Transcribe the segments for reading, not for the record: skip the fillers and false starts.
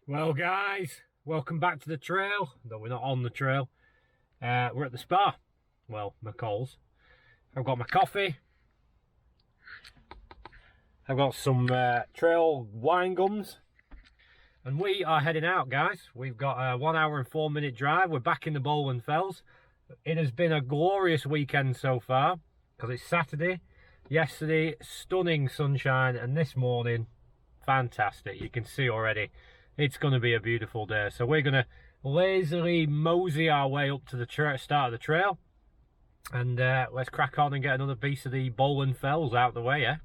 Well guys, welcome back to the trail, though we're not on the trail. We're at the spa, well, McCall's. I've got my coffee, I've got some trail wine gums, and we are heading out, guys. We've got a 1 hour and 4 minute drive. We're back in the Bowland Fells. It has been a glorious weekend so far, because it's Saturday. Yesterday, stunning sunshine, and this morning, fantastic. You can see already. It's going to be a beautiful day. So we're going to lazily mosey our way up to the start of the trail. And let's crack on and get another piece of the Bowland Fells out of the way, eh?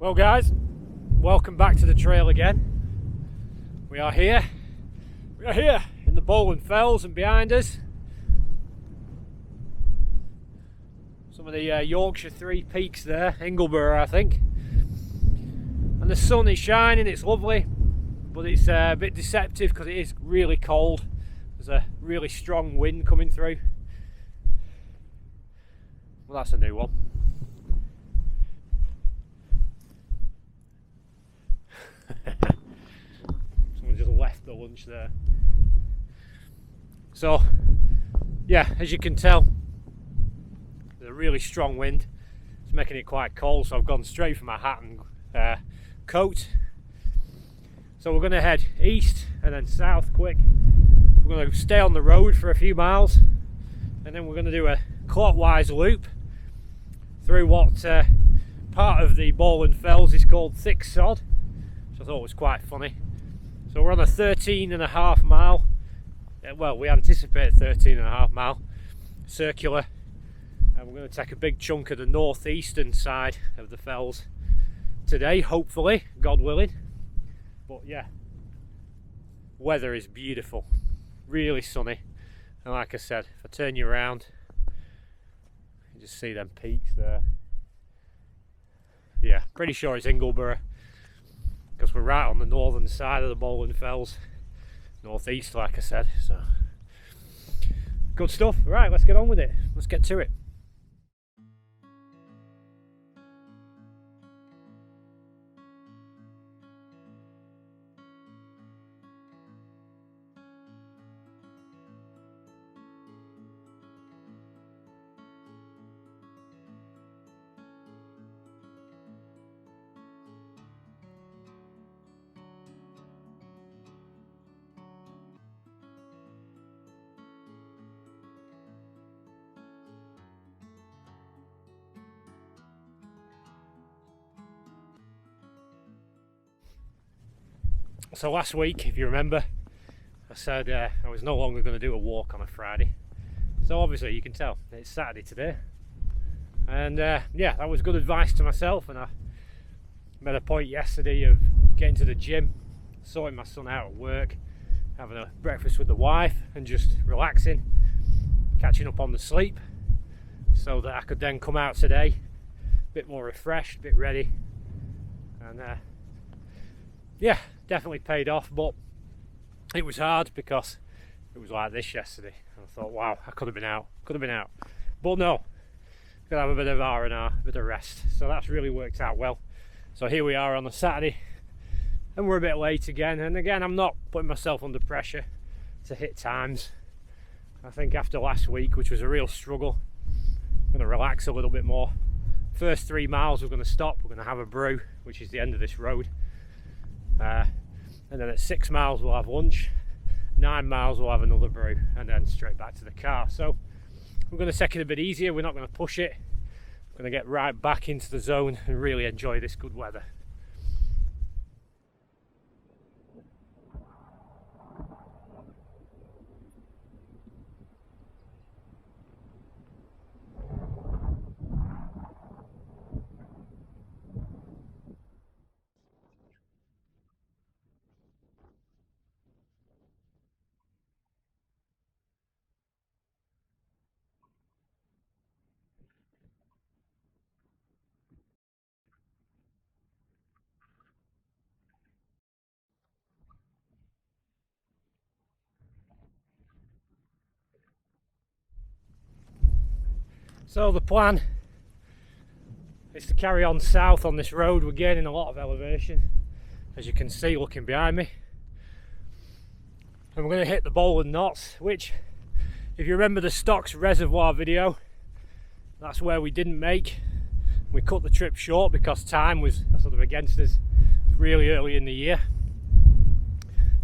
Well guys, welcome back to the trail again. We are here in the Bowland Fells, and behind us some of the Yorkshire Three Peaks there, Ingleborough I think. And the sun is shining, it's lovely, but it's a bit deceptive because it is really cold. There's a really strong wind coming through. Well, that's a new one. Someone just left the lunch there. So yeah, as you can tell, there's a really strong wind. It's making it quite cold, so I've gone straight for my hat and coat. So we're going to head east and then south quick. We're going to stay on the road for a few miles, and then we're going to do a clockwise loop through what part of the Bowland Fells is called Thick Sod, which I thought was quite funny. So we're on a 13.5 mile, well, we anticipate 13.5 mile circular, and we're going to take a big chunk of the northeastern side of the fells today, hopefully, God willing. But yeah, weather is beautiful, really sunny, and like I said, if I turn you around, you just see them peaks there. Yeah, pretty sure it's Ingleborough, because we're right on the northern side of the Bowland Fells, northeast like I said. So good stuff. Right, let's get on with it, let's get to it. So last week, if you remember, I said I was no longer going to do a walk on a Friday. So obviously you can tell it's Saturday today. And yeah, that was good advice to myself, and I made a point yesterday of getting to the gym, sorting my son out at work, having a breakfast with the wife and just relaxing, catching up on the sleep, so that I could then come out today a bit more refreshed, a bit ready. And yeah, definitely paid off, but it was hard because it was like this yesterday. I thought, wow, I could have been out, but no, could have a bit of R&R, a bit of rest. So that's really worked out well. So here we are on a Saturday, and we're a bit late again. And again, I'm not putting myself under pressure to hit times. I think after last week, which was a real struggle, I'm going to relax a little bit more. First 3 miles we're going to stop, we're going to have a brew, which is the end of this road. And then at 6 miles we'll have lunch, 9 miles we'll have another brew, and then straight back to the car. So we're going to take it a bit easier, we're not going to push it. We're going to get right back into the zone and really enjoy this good weather. So the plan is to carry on south on this road. We're gaining a lot of elevation, as you can see looking behind me. And we're going to hit the Bowland Knots, which, if you remember the Stocks Reservoir video, that's where we didn't make. We cut the trip short because time was sort of against us really early in the year.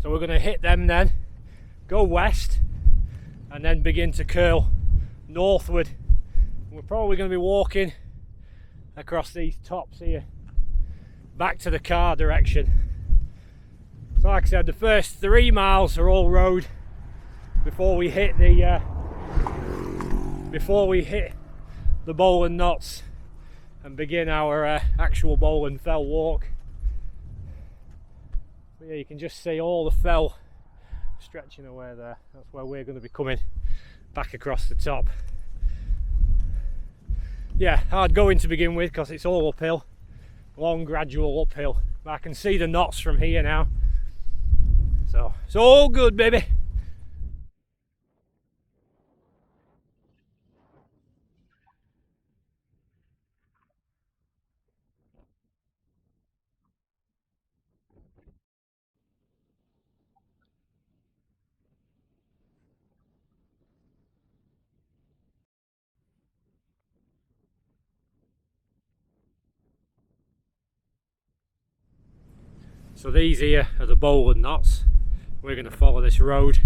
So we're going to hit them then, go west, and then begin to curl northward. We're probably going to be walking across these tops here back to the car direction. So like I said, the first 3 miles are all road before we hit the Bowland Knots and begin our actual Bowland Fell walk. So yeah, you can just see all the fell stretching away there. That's where we're going to be coming back across the top. Yeah, hard going to begin with because it's all uphill, long gradual uphill. But I can see the knots from here now, so it's all good, baby. So these here are the Bowland Knots. We're going to follow this road,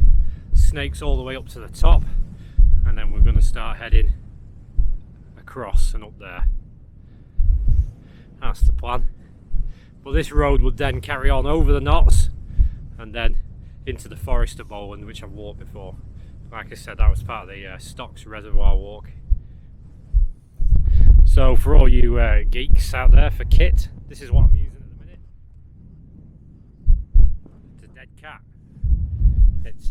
snakes all the way up to the top, and then we're going to start heading across and up there. That's the plan. But this road would then carry on over the knots and then into the forest of Bowland, which I've walked before. Like I said, that was part of the Stocks Reservoir walk. So for all you geeks out there for kit, this is what I'm using at the minute. It's a dead cat. It's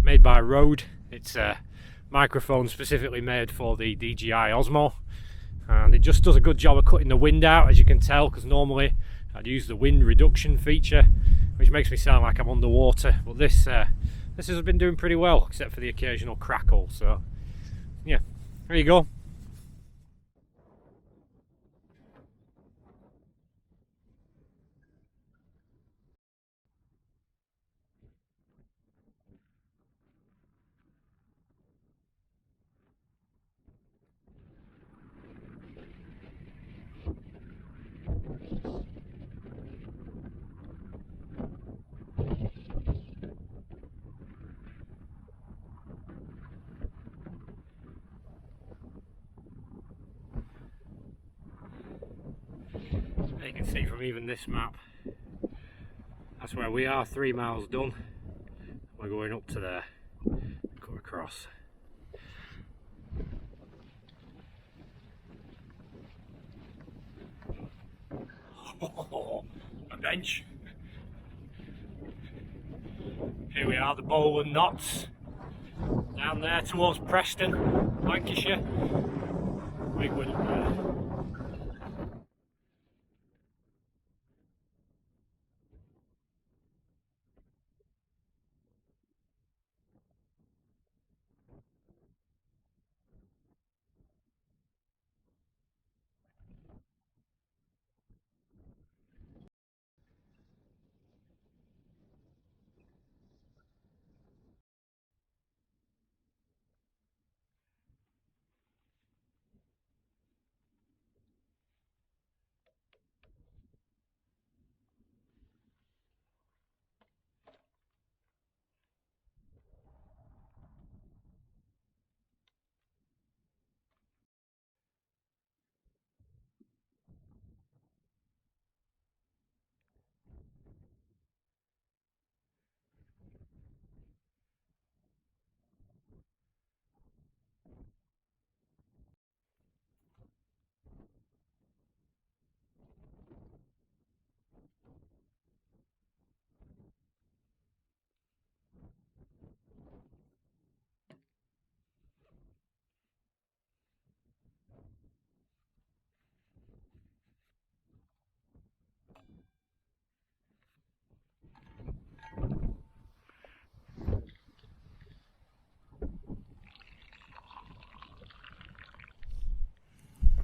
made by Rode. It's a microphone specifically made for the DJI Osmo, and it just does a good job of cutting the wind out, as you can tell, because normally I'd use the wind reduction feature, which makes me sound like I'm underwater, but this has been doing pretty well, except for the occasional crackle. So yeah, there you go. You can see from even this map, that's where we are, 3 miles done. We're going up to there, cut across. Oh, a bench. Here we are, the Bowland Knots, down there towards Preston, Lancashire. Big one up there.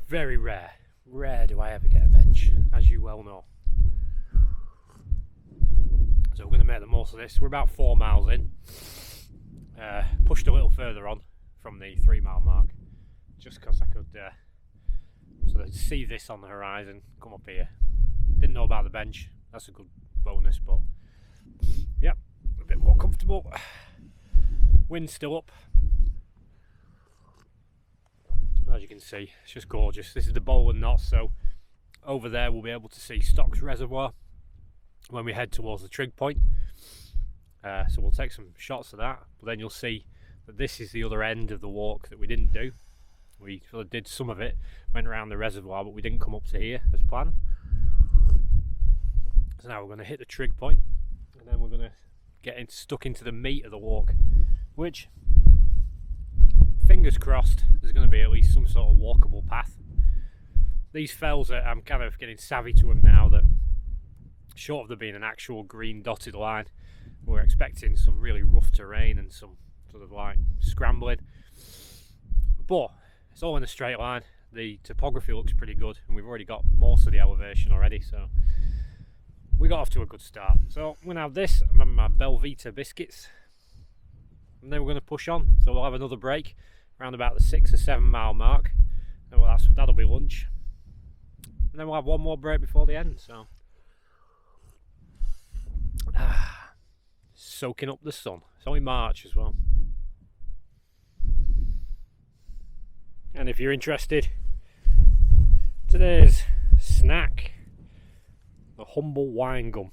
very rare do I ever get a bench, as you well know. So we're going to make the most of this. We're about 4 miles in. Pushed a little further on from the 3 mile mark, just because I could sort of see this on the horizon, come up here. Didn't know about the bench, that's a good bonus, but yep, a bit more comfortable. Wind's still up. As you can see, it's just gorgeous. This is the Bowland Knot, so over there we'll be able to see Stocks Reservoir when we head towards the trig point. So we'll take some shots of that, but then you'll see that this is the other end of the walk that we didn't do. We sort of did some of it, went around the reservoir, but we didn't come up to here as planned. So now we're going to hit the trig point, and then we're going to get stuck into the meat of the walk, which, fingers crossed, there's going to be at least some sort of walkable path. These fells, I'm kind of getting savvy to them now, that short of there being an actual green dotted line, we're expecting some really rough terrain and some sort of like scrambling, but it's all in a straight line. The topography looks pretty good, and we've already got most of the elevation already, so we got off to a good start. So I'm going to have this, I'm having my Belvita biscuits, and then we're going to push on. So we'll have another break around about the 6 or 7 mile mark, and that'll be lunch, and then we'll have one more break before the end. So soaking up the sun. It's only March as well. And if you're interested, today's snack, the humble wine gum.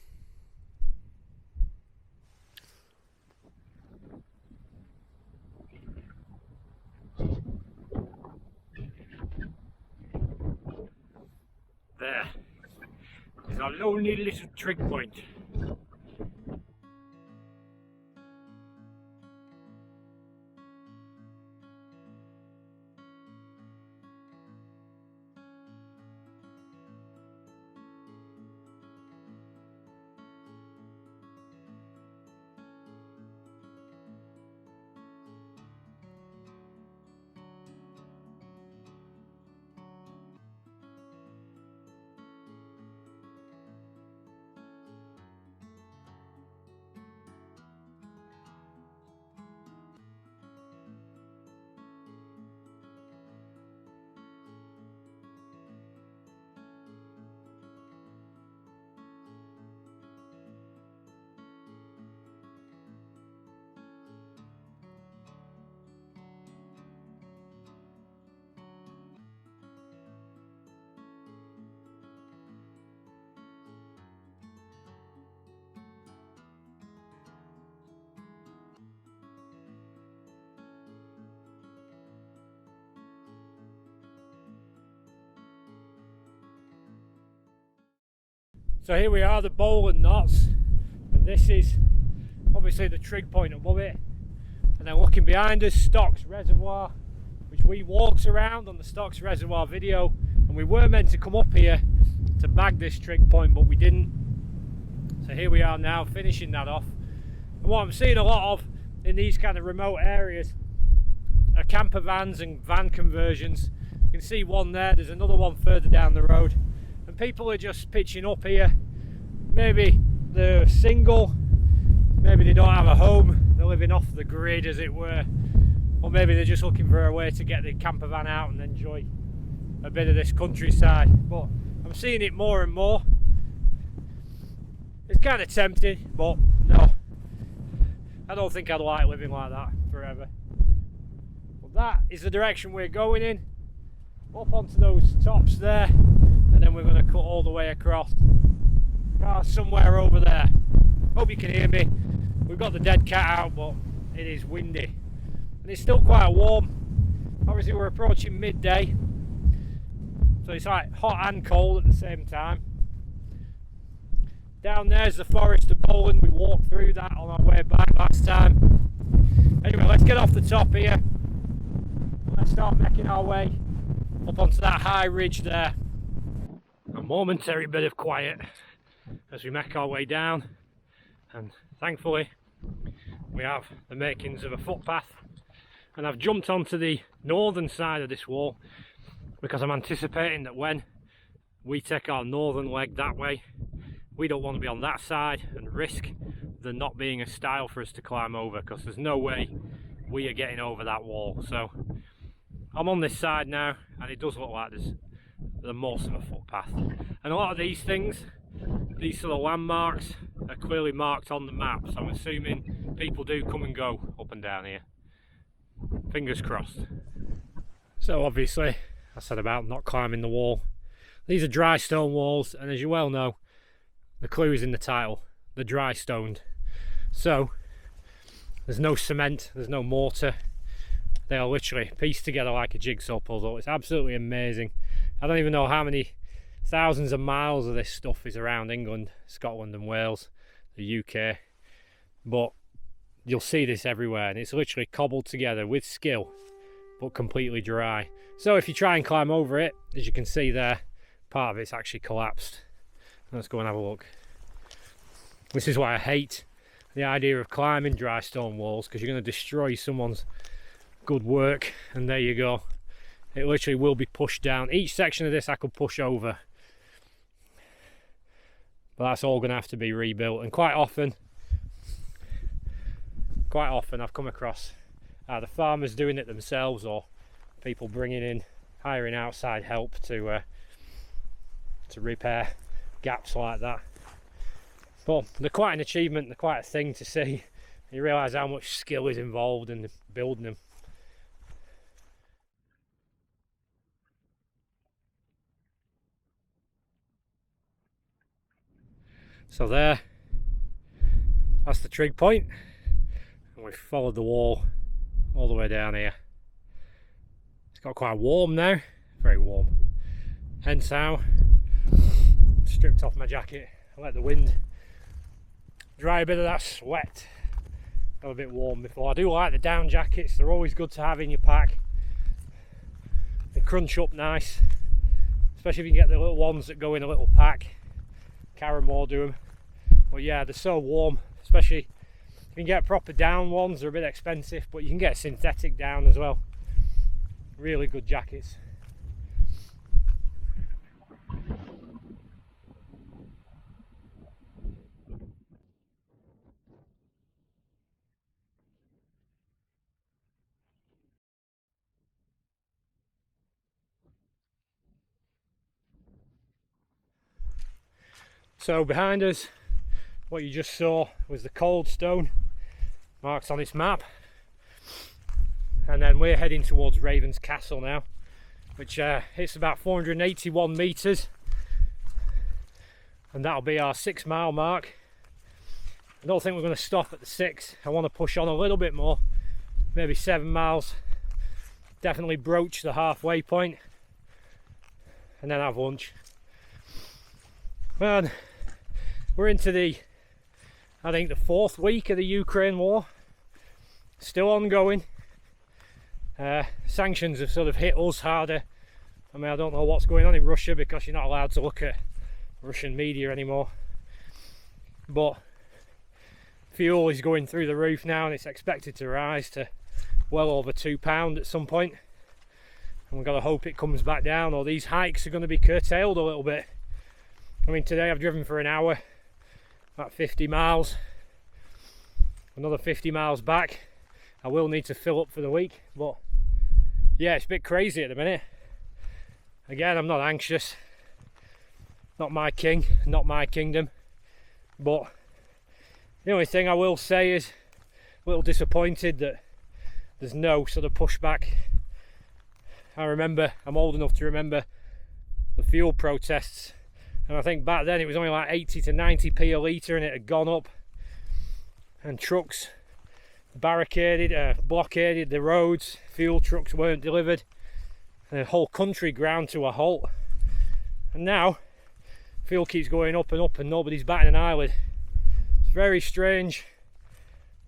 There is our lonely little trig point. So here we are, the Bowland Knots, and this is obviously the trig point above it, and then looking behind us, Stocks Reservoir, which we walked around on the Stocks Reservoir video, and we were meant to come up here to bag this trig point, but we didn't. So here we are now, finishing that off. And what I'm seeing a lot of in these kind of remote areas are camper vans and van conversions. You can see one there, there's another one further down the road. And people are just pitching up here. Maybe they're single, maybe they don't have a home, they're living off the grid as it were, or maybe they're just looking for a way to get the camper van out and enjoy a bit of this countryside. But I'm seeing it more and more. It's kind of tempting, but no, I don't think I'd like living like that forever. But that is the direction we're going in, up onto those tops there. And then we're going to cut all the way across. Car's somewhere over there. Hope you can hear me. We've got the dead cat out, but it is windy. And it's still quite warm. Obviously we're approaching midday, so it's like hot and cold at the same time. Down there's the forest of Bowland. We walked through that on our way back last time. Anyway, let's get off the top here. Let's start making our way up onto that high ridge there. A momentary bit of quiet as we make our way down, and thankfully we have the makings of a footpath, and I've jumped onto the northern side of this wall, because I'm anticipating that when we take our northern leg that way, we don't want to be on that side and risk there not being a stile for us to climb over, because there's no way we are getting over that wall. So I'm on this side now, and it does look like there's most of a footpath. And a lot of these things, these sort of landmarks, are clearly marked on the map, so I'm assuming people do come and go up and down here. Fingers crossed. So obviously, I said about not climbing the wall. These are dry stone walls, and as you well know, the clue is in the title, they're dry stoned. So there's no cement, there's no mortar. They are literally pieced together like a jigsaw puzzle. It's absolutely amazing. I don't even know how many thousands of miles of this stuff is around England, Scotland and Wales, the UK, but you'll see this everywhere, and it's literally cobbled together with skill but completely dry. So if you try and climb over it, as you can see there, part of it's actually collapsed. Let's go and have a look. This is why I hate the idea of climbing dry stone walls, because you're going to destroy someone's good work. And there you go, it literally will be pushed down. Each section of this I could push over, but that's all going to have to be rebuilt. And quite often I've come across either farmers doing it themselves or people hiring outside help to repair gaps like that. But they're quite an achievement, they're quite a thing to see. You realise how much skill is involved in building them. So that's the trig point, and we've followed the wall all the way down here. It's got quite warm now, very warm. Hence how I stripped off my jacket and let the wind dry a bit of that sweat. Got a bit warm before. I do like the down jackets, they're always good to have in your pack. They crunch up nice, especially if you can get the little ones that go in a little pack. Carramore do them. But yeah, they're so warm, especially if you can get proper down ones. They're a bit expensive, but you can get synthetic down as well. Really good jackets. So behind us, what you just saw was the cold stone marked on this map, and then we're heading towards Raven's Castle now, which it's about 481 metres, and that'll be our 6 mile mark. I don't think we're going to stop at the 6. I want to push on a little bit more, maybe 7 miles, definitely broach the halfway point, and then have lunch. And we're into I think the 4th week of the Ukraine war, still ongoing. Sanctions have sort of hit us harder. I mean, I don't know what's going on in Russia because you're not allowed to look at Russian media anymore, but fuel is going through the roof now, and it's expected to rise to well over £2 at some point, and we've got to hope it comes back down, or these hikes are going to be curtailed a little bit. I mean, today I've driven for an hour, about 50 miles, another 50 miles back. I will need to fill up for the week, but yeah, it's a bit crazy at the minute. Again, I'm not anxious, not my king, not my kingdom, but the only thing I will say is a little disappointed that there's no sort of pushback. I'm old enough to remember the fuel protests, and I think back then it was only like 80 to 90p a litre, and it had gone up, and trucks blockaded the roads, fuel trucks weren't delivered, and the whole country ground to a halt. And now fuel keeps going up and up and nobody's batting an eyelid. It's a very strange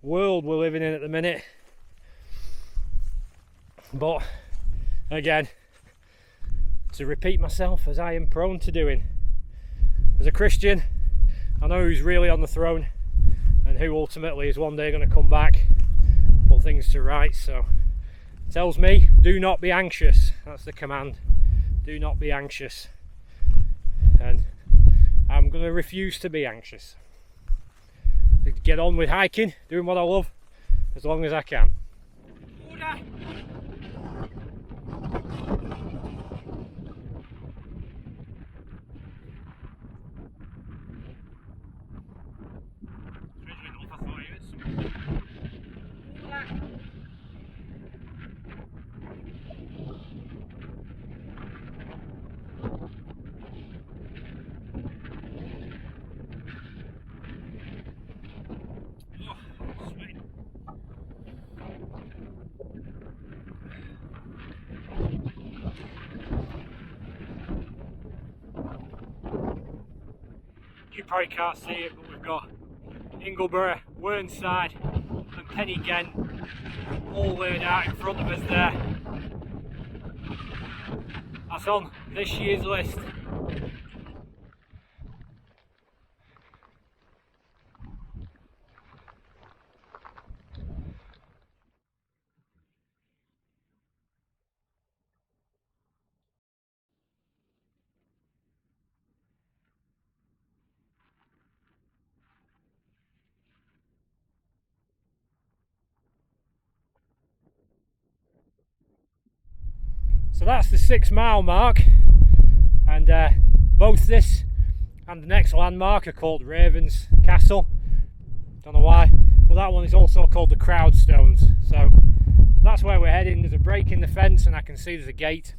world we're living in at the minute. But again, to repeat myself, as I am prone to doing, as a Christian, I know who's really on the throne and who ultimately is one day going to come back, put things to rights. So it tells me, do not be anxious. That's the command. Do not be anxious. And I'm going to refuse to be anxious. Get on with hiking, doing what I love, as long as I can. You probably can't see it, but we've got Ingleborough, Whernside and Pennygent all laid out in front of us there. That's on this year's list. So that's the 6 mile mark, and both this and the next landmark are called Ravens Castle. Don't know why, but that one is also called the Crowd Stones. So that's where we're heading. There's a break in the fence and I can see there's a gate,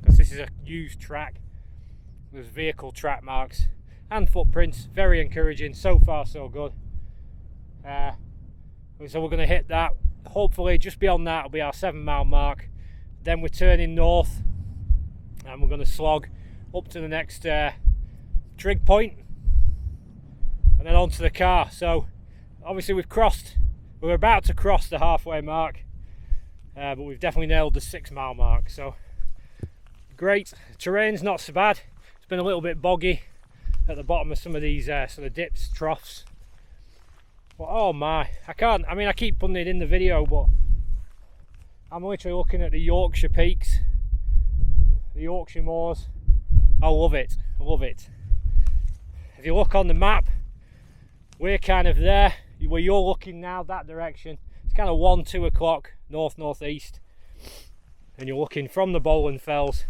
because this is a used track. There's vehicle track marks and footprints. Very encouraging. So far so good. So we're going to hit that. Hopefully just beyond that will be our 7 mile mark. Then we're turning north and we're going to slog up to the next trig point and then onto the car. So obviously we're about to cross the halfway mark, but we've definitely nailed the 6 mile mark. So great. Terrain's not so bad. It's been a little bit boggy at the bottom of some of these sort of dips, troughs. But oh my, I keep putting it in the video, but I'm literally looking at the Yorkshire peaks, the Yorkshire moors. I love it, I love it. If you look on the map, we're kind of there, where you're looking now, that direction. It's kind of 1-2 o'clock, north-northeast. And you're looking from the Bowland Fells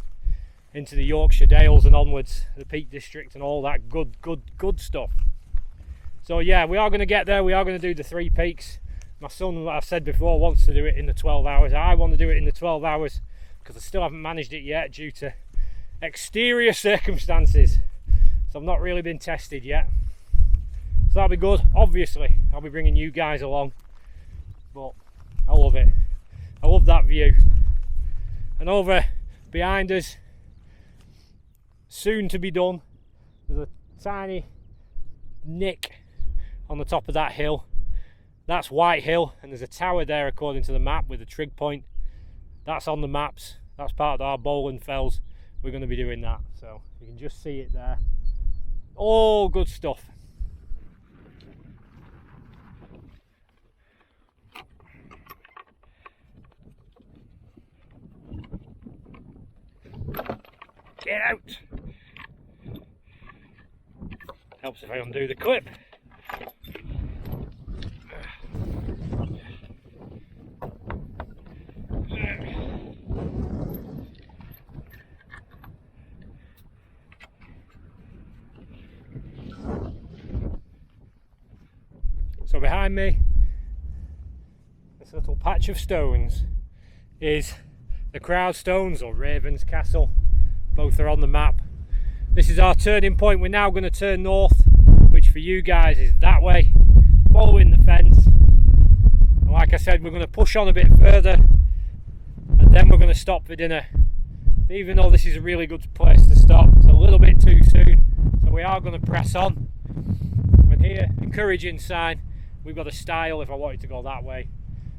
into the Yorkshire Dales and onwards, the Peak District and all that good stuff. So yeah, we are going to get there, we are going to do the 3 peaks. My son, like I've said before, wants to do it in the 12 hours. I want to do it in the 12 hours because I still haven't managed it yet due to exterior circumstances. So I've not really been tested yet. So that'll be good. Obviously, I'll be bringing you guys along. But I love it. I love that view. And over behind us, soon to be done, there's a tiny nick on the top of that hill. That's White Hill, and there's a tower there according to the map with a trig point. That's on the maps. That's part of our Bowland Fells. We're going to be doing that, so you can just see it there. All good stuff. Get out! Helps if I undo the clip. So behind me, this little patch of stones is the Crowd Stones or Ravens Castle. Both are on the map. This is our turning point. We're now going to turn north, which for you guys is that way, following the fence. And like I said, we're going to push on a bit further and then we're going to stop for dinner. Even though this is a really good place to stop, it's a little bit too soon. So we are going to press on. And here, encouraging sign. We've got a stile if I wanted to go that way.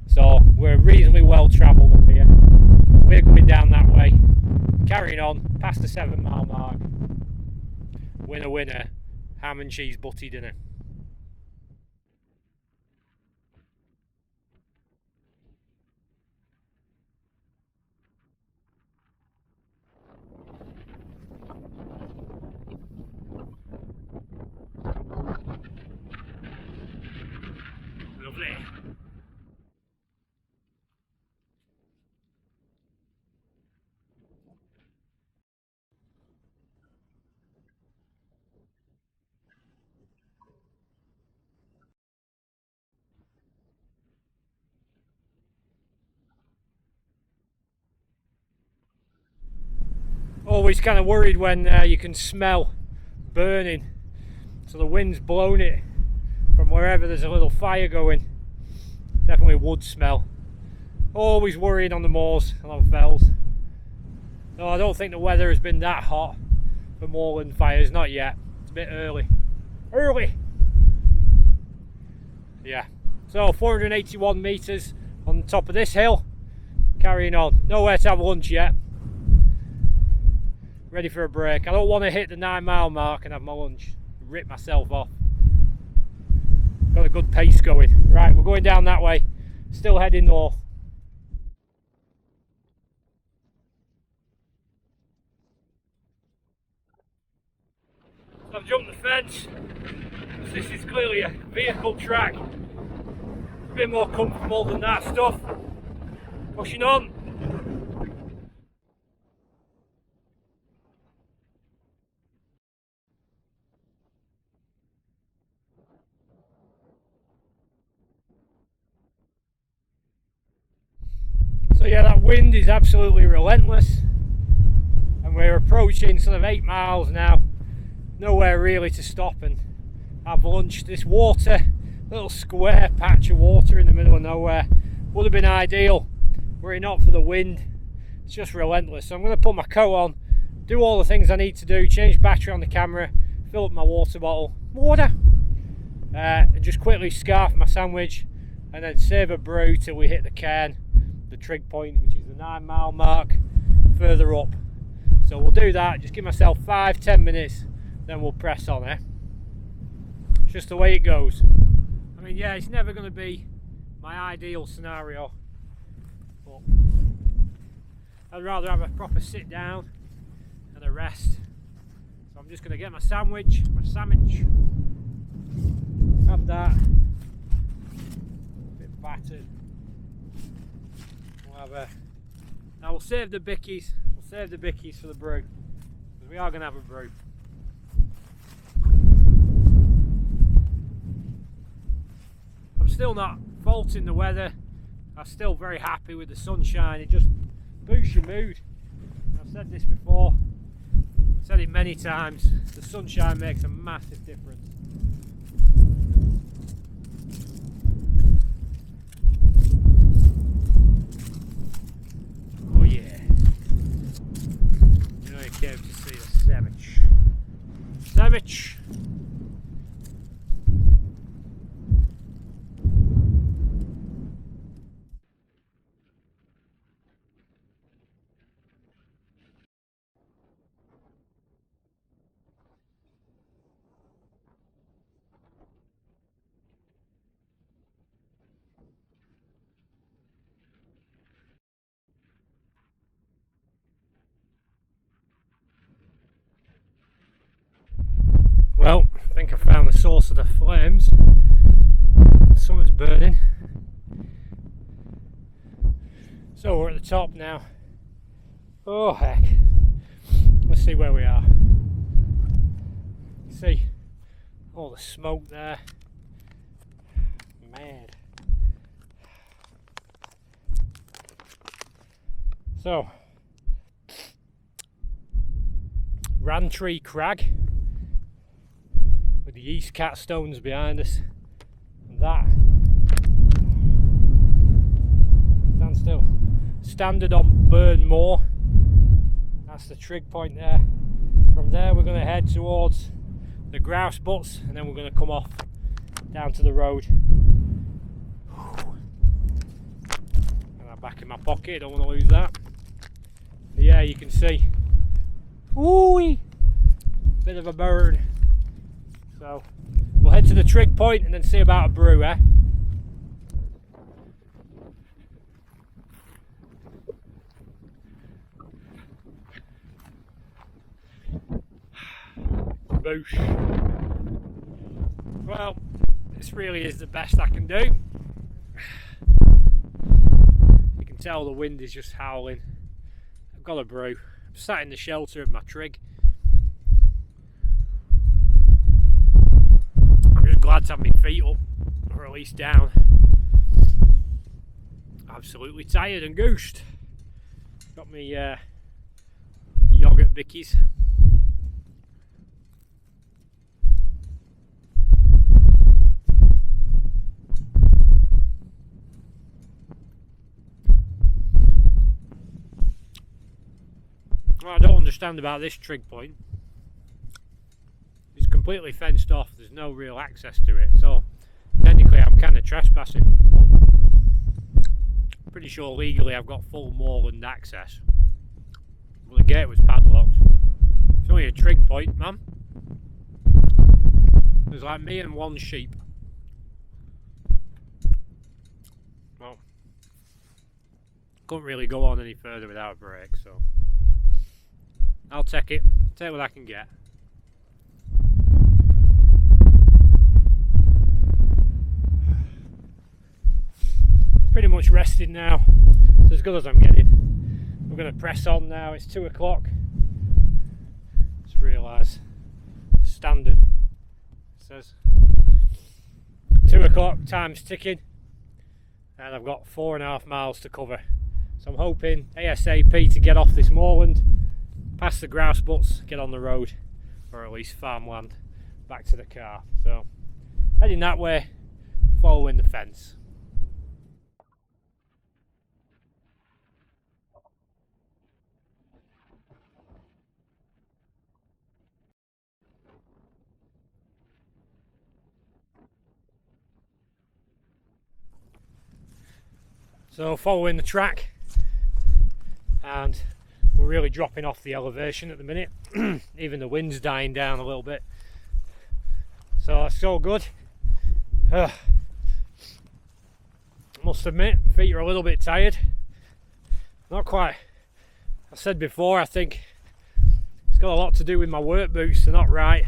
So we're reasonably well travelled up here. We're going down that way, carrying on past the 7 mile mark. Winner winner, ham and cheese butty dinner. Lovely. Always kind of worried when you can smell burning, so the wind's blown it from wherever there's a little fire going. Definitely wood smell. Always worried on the moors and on fells. No, I don't think the weather has been that hot for moorland fires, not yet. It's a bit early. Yeah, so 481 metres on the top of this hill, carrying on. Nowhere to have lunch yet. Ready for a break. I don't want to hit the 9 mile mark and have my lunch, rip myself off. Got a good pace going. Right, we're going down that way, still heading north. I've jumped the fence, because this is clearly a vehicle track. A bit more comfortable than that stuff. Pushing on. So yeah, that wind is absolutely relentless, and we're approaching sort of 8 miles now. Nowhere really to stop and have lunch. This water, little square patch of water in the middle of nowhere, would have been ideal were it not for the wind. It's just relentless. So I'm going to put my coat on, do all the things I need to do, change battery on the camera, fill up my water bottle, and just quickly scarf my sandwich, and then save a brew till we hit the cairn, the trig point, which is the 9 mile mark further up. So we'll do that, just give myself 5-10 minutes, then we'll press on, It's just the way it goes. I mean, yeah, it's never going to be my ideal scenario, but I'd rather have a proper sit down and a rest. So I'm just going to get my sandwich, have that, a bit battered. Now we'll save the bickies. We'll save the bickies for the brew, because we are going to have a brew. I'm still not faulting the weather. I'm still very happy with the sunshine. It just boosts your mood. I've said this before. I've said it many times. The sunshine makes a massive difference. To see the sandwich. Well, I think I found the source of the flames. Something's burning. So we're at the top now. Oh heck. Let's see where we are. See all the smoke there. Mad. So, Rantree Crag, with the East Cat Stones behind us, and that, stand still, standard on Burn Moor, that's the trig point there. From there we're going to head towards the grouse butts, and then we're going to come off down to the road. And I'm back in my pocket, don't want to lose that. But yeah, you can see, woo-wee, bit of a burn. So we'll head to the trig point and then see about a brew, Boosh. Well, this really is the best I can do. You can tell the wind is just howling. I've got a brew. I'm sat in the shelter of my trig. I'm just glad to have my feet up, or at least down. Absolutely tired and goosed. Got me yogurt bickies. What I don't understand about this trig point, it's completely fenced off. There's no real access to it, so technically I'm kind of trespassing. Pretty sure legally I've got full moorland access. Well, the gate was padlocked. It's only a trig point, man. There's like me and one sheep. Well, couldn't really go on any further without a break, so I'll take it. Take what I can get. Pretty much rested now. It's as good as I'm getting. We're going to press on now. It's 2 o'clock. Just realise standard. It says 2 o'clock. Time's ticking, and I've got 4.5 miles to cover. So I'm hoping ASAP to get off this moorland, past the grouse butts, get on the road, or at least farmland, back to the car. So heading that way, following the fence. So following the track, and we're really dropping off the elevation at the minute. Even the wind's dying down a little bit, so that's so good. Must admit, my feet are a little bit tired. Not quite. I said before, I think it's got a lot to do with my work boots. They're not right.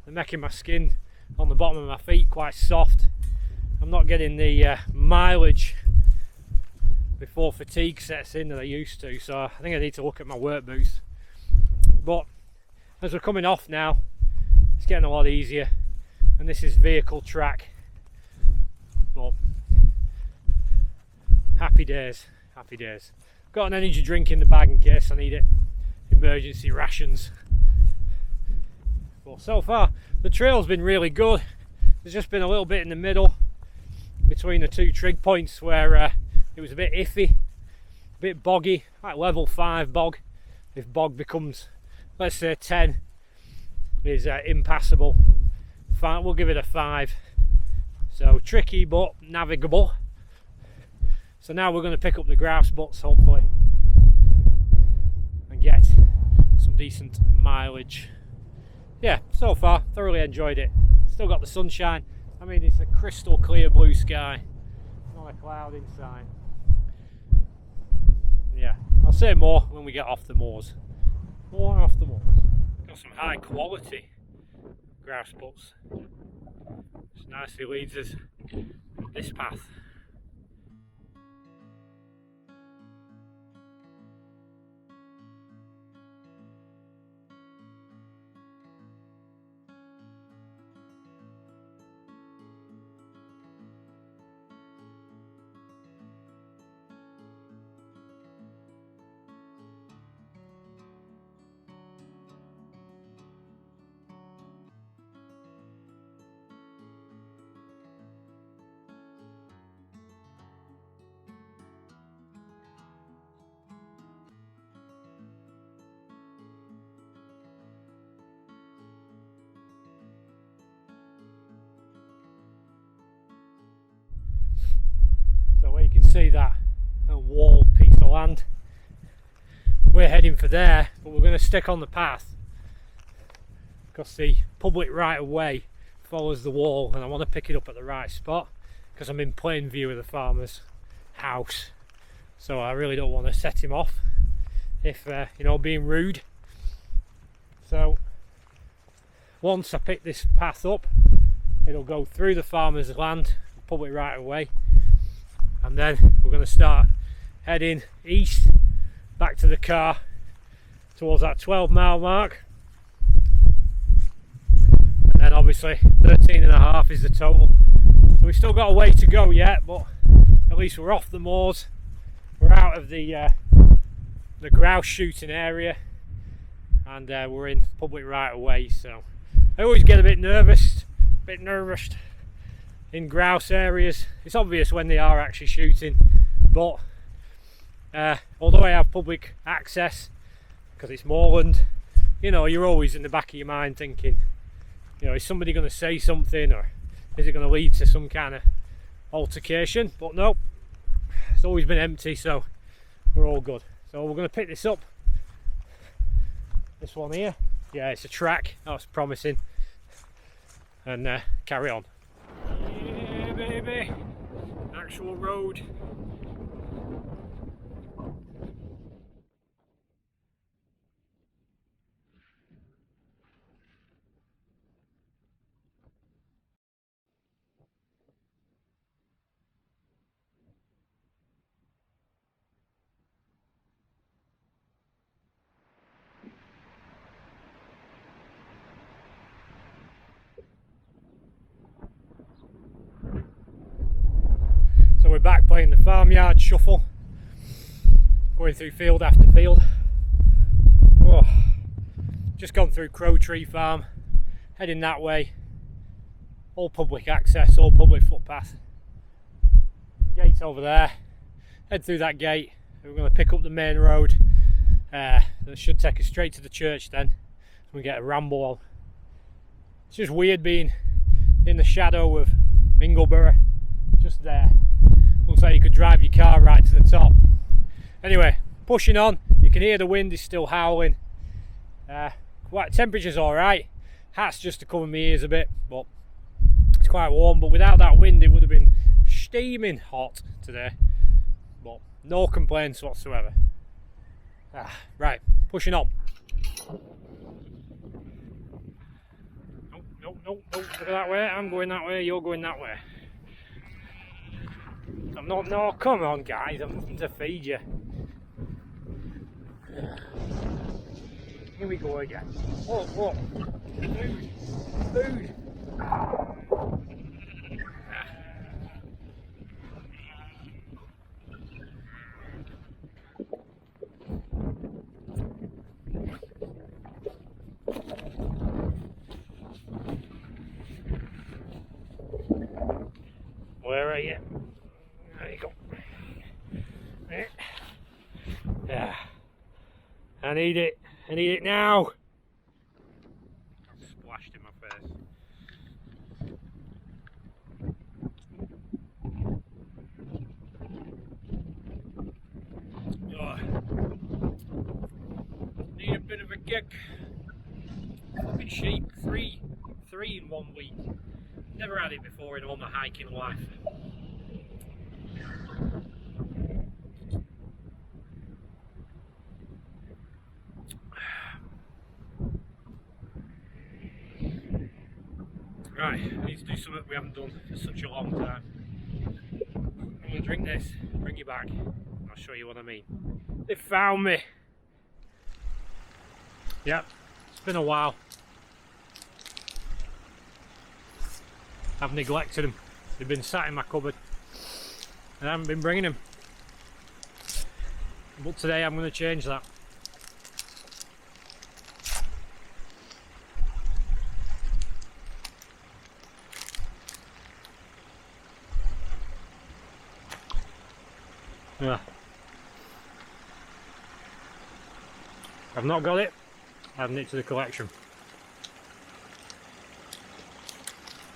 They're making my skin on the bottom of my feet quite soft. I'm not getting the mileage before fatigue sets in that I used to, so I think I need to look at my work boots. But as we're coming off now, it's getting a lot easier, and this is vehicle track. But happy days, happy days. Got an energy drink in the bag in case I need it. Emergency rations. But so far the trail's been really good. There's just been a little bit in the middle between the two trig points where it was a bit iffy, a bit boggy, like level 5 bog. If bog becomes, let's say 10 is impassable, fine, we'll give it a 5. So tricky but navigable. So now we're going to pick up the grouse butts hopefully and get some decent mileage. Yeah, so far thoroughly enjoyed it. Still got the sunshine. I mean, it's a crystal clear blue sky, not a cloud in sight. Yeah, I'll say more when we get off the moors. More off the moors. Got some high quality grouse butts. This nicely leads us this path. So where you can see that walled piece of land, we're heading for there, but we're going to stick on the path because the public right of way follows the wall, and I want to pick it up at the right spot because I'm in plain view of the farmer's house. So I really don't want to set him off if you know, being rude. So once I pick this path up, it'll go through the farmer's land, public right of way, and then we're going to start heading east back to the car towards that 12-mile mark, and then obviously 13.5 is the total. So we've still got a way to go yet, but at least we're off the moors, we're out of the grouse shooting area, and we're in public right of way. So I always get a bit nervous in grouse areas. It's obvious when they are actually shooting, but although I have public access because it's moorland, you know, you're always in the back of your mind thinking, you know, is somebody going to say something, or is it going to lead to some kind of altercation? But no, it's always been empty, so we're all good. So we're going to pick this up, this one here. Yeah, it's a track, that's promising, and carry on. Yeah, baby, actual road. So we're back playing the farmyard shuffle, going through field after field. Oh, just gone through Crow Tree Farm, heading that way. All public access, all public footpath. Gate over there. Head through that gate. We're going to pick up the main road. That should take us straight to the church then. We get a ramble on. It's just weird being in the shadow of Ingleborough, just there. Looks like you could drive your car right to the top. Anyway, pushing on. You can hear the wind is still howling. Temperature's alright. Hat's just to cover my ears a bit, but it's quite warm. But without that wind it would have been steaming hot today. But no complaints whatsoever. Right, pushing on. Nope, go that way. I'm going that way, you're going that way. I'm not, no, come on guys, I'm looking to feed you. Here we go again. Whoa. Food. Where are you? There you go. Yeah. I need it now. Splashed in my face. Oh. Need a bit of a kick. Fucking sheep, three in 1 week. Never had it before in all my hiking life. Right, I need to do something we haven't done for such a long time. I'm going to drink this, bring you back, I'll show you what I mean. They found me! Yep, it's been a while. I've neglected them. They've been sat in my cupboard and I haven't been bringing them. But today I'm going to change that. Yeah. I've not got it, adding it to the collection.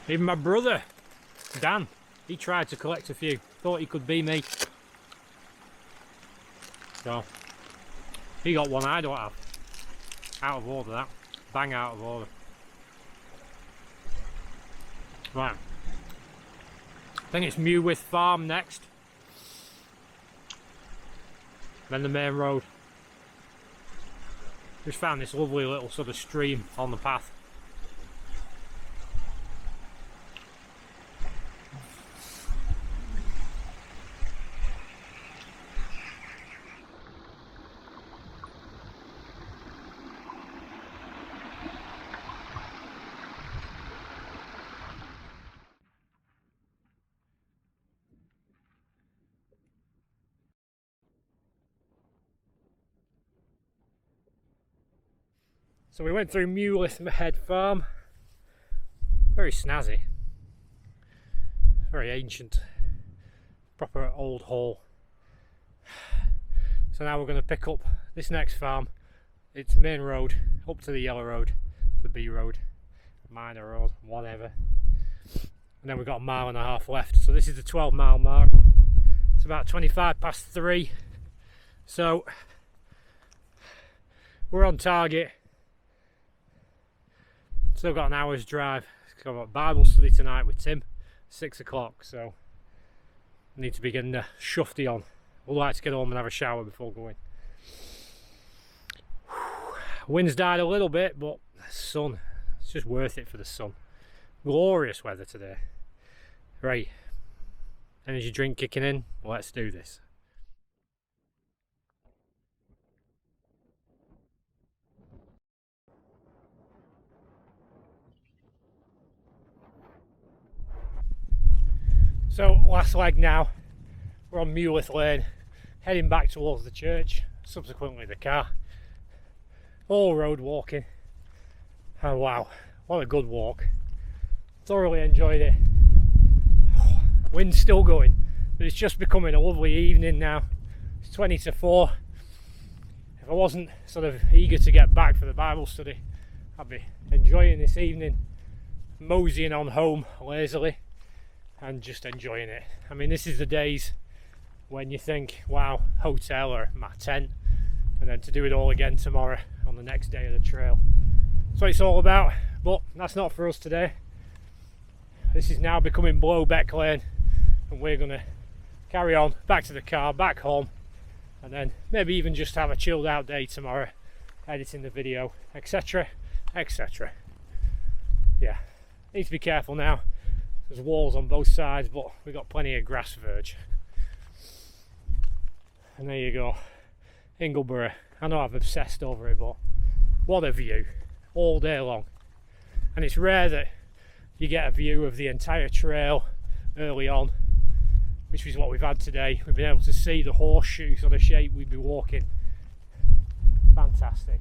Even my brother, Dan, he tried to collect a few, thought he could be me. So, he got one I don't have. Out of order that, bang out of order. Right, I think it's Mewith Farm next. Then the main road. Just found this lovely little sort of stream on the path. So we went through Muleth Head Farm. Very snazzy. Very ancient. Proper old hall. So now we're going to pick up this next farm. It's main road up to the yellow road, the B road, minor road, whatever. And then we've got a mile and a half left. So this is the 12-mile mark. It's about 25 past 3. So we're on target. Still got an hour's drive. Got a Bible study tonight with Tim, 6 o'clock. So I need to be getting the shufty on. We'd like to get home and have a shower before going. Wind's died a little bit, but the sun, it's just worth it for the sun. Glorious weather today. Right, energy drink kicking in, let's do this. So last leg now, we're on Muleth Lane, heading back towards the church, subsequently the car. All road walking. Oh wow, what a good walk. Thoroughly enjoyed it. Wind's still going, but it's just becoming a lovely evening now. It's 20 to 4. If I wasn't sort of eager to get back for the Bible study, I'd be enjoying this evening, moseying on home lazily and just enjoying it. I mean, this is the days when you think, wow, hotel or my tent, and then to do it all again tomorrow on the next day of the trail. That's what it's all about, but that's not for us today. This is now becoming Blowbeck Lane, and we're going to carry on back to the car, back home, and then maybe even just have a chilled out day tomorrow, editing the video, etc, etc. Yeah, need to be careful now. There's walls on both sides, but we've got plenty of grass verge. And there you go, Ingleborough. I know I've obsessed over it, but what a view all day long. And it's rare that you get a view of the entire trail early on, which is what we've had today. We've been able to see the horseshoe sort of shape we'd be walking. Fantastic.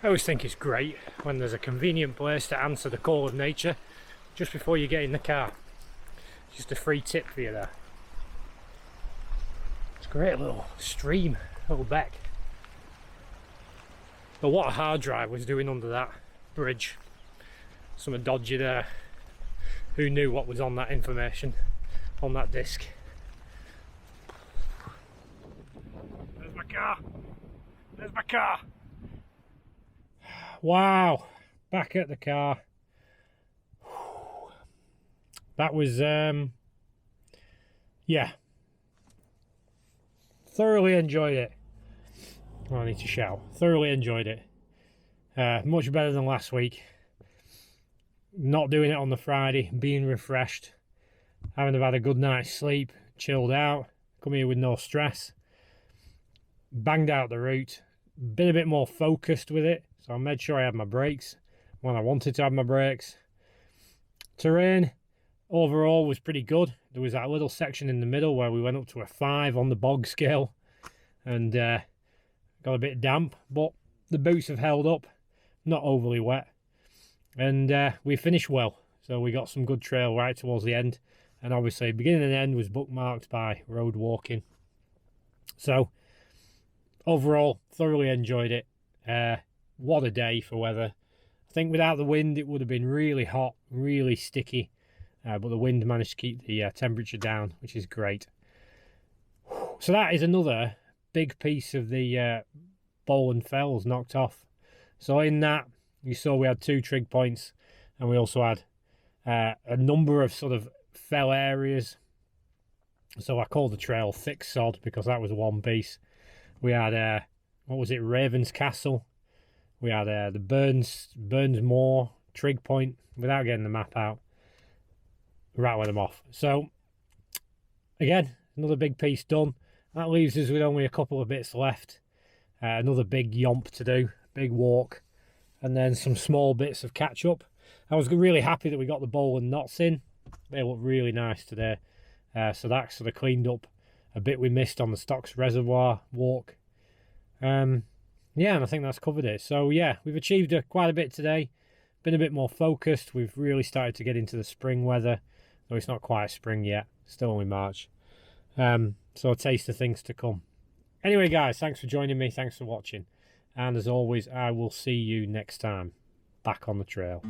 I always think it's great when there's a convenient place to answer the call of nature just before you get in the car. Just a free tip for you there. It's a great little stream, little beck. But what a hard drive was doing under that bridge. Something dodgy there. Who knew what was on that information on that disc? There's my car. There's my car. Wow, back at the car. That was yeah, thoroughly enjoyed it. Oh, I need to shout. Thoroughly enjoyed it. Much better than last week. Not doing it on the Friday, being refreshed, having had a good night's sleep, chilled out, come here with no stress, banged out the route, been a bit more focused with it. So I made sure I had my brakes when I wanted to have my brakes. Terrain overall was pretty good. There was that little section in the middle where we went up to a 5 on the bog scale and got a bit damp, but the boots have held up, not overly wet, and we finished well. So we got some good trail right towards the end, and obviously beginning and end was bookmarked by road walking. So overall, thoroughly enjoyed it. What a day for weather. I think without the wind it would have been really hot, really sticky, but the wind managed to keep the temperature down, which is great. So that is another big piece of the Bowland Fells knocked off. So in that, you saw we had 2 trig points, and we also had a number of sort of fell areas. So I called the trail Thick Sod because that was one piece. We had, what was it, Raven's Castle. We had the Burns Moor trig point, without getting the map out. Rattling them off. So, again, another big piece done. That leaves us with only a couple of bits left. Another big yomp to do, big walk, and then some small bits of catch up. I was really happy that we got the Bowland knots in. They look really nice today. So that sort of cleaned up a bit we missed on the Stocks Reservoir walk. Yeah, and I think that's covered it. So yeah, we've achieved quite a bit today. Been a bit more focused. We've really started to get into the spring weather, though it's not quite spring yet. Still only March. So a taste of things to come. Anyway, guys, thanks for joining me. Thanks for watching. And as always, I will see you next time back on the trail.